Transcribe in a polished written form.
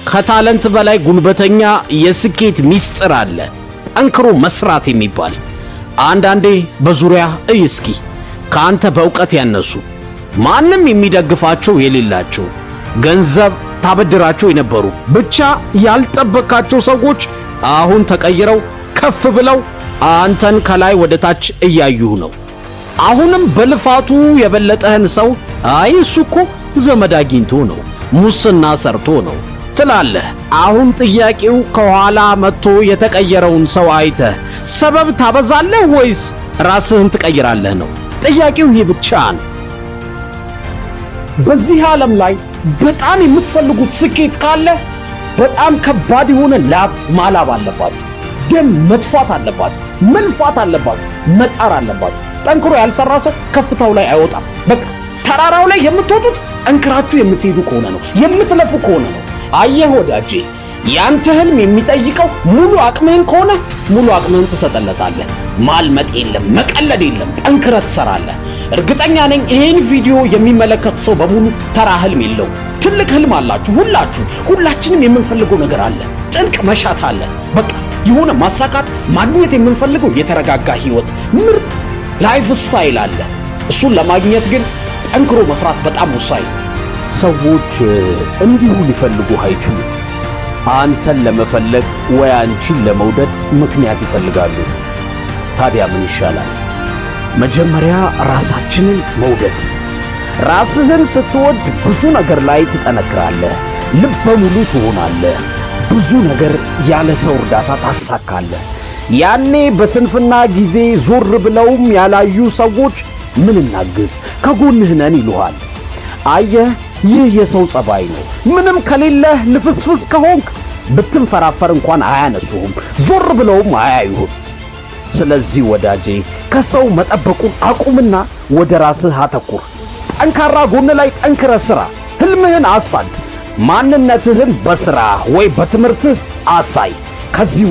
ከታለንት በላይ ጉልበተኛ የስኬት ሚስጥር አለ። ጠንክሮ መስራት የሚባል አንዳንዴ በዙሪያ እይ እስኪ ካንተ በእውቀት ያነሱ ማንም የሚደግፋቸው የሌላቸው ገንዘብ ታበድራቸው የነበሩ ብቻ ያልጠበቃቸው ሰዎች አሁን ተቀይረው ከፍ ብለው አንተን ከላይ ወደ ታች እያዩህ ነው። አሁንም በልፋቱ የበለጠህን ሰው አይ እሱ እኮ ዘመድ አግኝቶ ነው ሙስና ሰርቶ ነው ትላለህ። አሁን ጥያቄው ከኋላ መጥቶ የተቀየረውን ሰው አይተህ ሰበብ ታበዛለህ ወይስ ራስህን ትቀይራለህ ነው ጥያቄው። ይህ ብቻ ነው። በዚህ ዓለም ላይ በጣም የምትፈልጉት ስኬት ካለ በጣም ከባድ የሆነ ላብ ማላብ አለባት፣ ደም መጥፋት አለባት፣ መልፋት አለባት፣ መጣር አለባት። ጠንክሮ ያልሰራ ሰው ከፍታው ላይ አይወጣም። በቃ ተራራው ላይ የምትወጡት ጠንክራችሁ የምትሄዱ ከሆነ ነው፣ የምትለፉ ከሆነ ነው። አየህ ወዳጄ፣ ያንተ ህልም የሚጠይቀው ሙሉ አቅምህን ከሆነ ሙሉ አቅምህን ትሰጠለታለህ። ማልመጥ የለም፣ መቀለድ የለም፣ ጠንክረህ ትሰራለህ። እርግጠኛ ነኝ ይሄን ቪዲዮ የሚመለከት ሰው በሙሉ ተራ ህልም የለው። ትልቅ ህልም አላችሁ ሁላችንም የምንፈልገው ነገር አለ። ጥልቅ መሻት አለ። በቃ የሆነ ማሳካት ማግኘት የምንፈልገው የተረጋጋ ህይወት፣ ምርጥ ላይፍ ስታይል አለ። እሱን ለማግኘት ግን ጠንክሮ መስራት በጣም ወሳኝ ነው። ሰዎች እንዲሁ ሊፈልጉ አይችሉም። አንተን ለመፈለግ ወይ አንቺን ለመውደድ ምክንያት ይፈልጋሉ። ታዲያ ምን ይሻላል? መጀመሪያ ራሳችንን መውደድ። ራስህን ስትወድ ብዙ ነገር ላይ ትጠነክራለህ፣ ልበ ሙሉ ትሆናለህ፣ ብዙ ነገር ያለ ሰው እርዳታ ታሳካለህ። ያኔ በስንፍና ጊዜ ዞር ብለውም ያላዩ ሰዎች ምን እናግዝ ከጎንህ ነን ይሉሃል። አየህ፣ ይህ የሰው ጸባይ ነው። ምንም ከሌለህ ልፍስፍስ ከሆንክ ብትንፈራፈር እንኳን አያነሱህም፣ ዞር ብለውም አያዩህም። ስለዚህ ወዳጄ ከሰው መጠበቁን አቁምና ወደ ራስህ አተኩር። ጠንካራ ጎን ላይ ጠንክረህ ስራ። ህልምህን አሳድ። ማንነትህን በስራ ወይ በትምህርትህ አሳይ። ከዚህ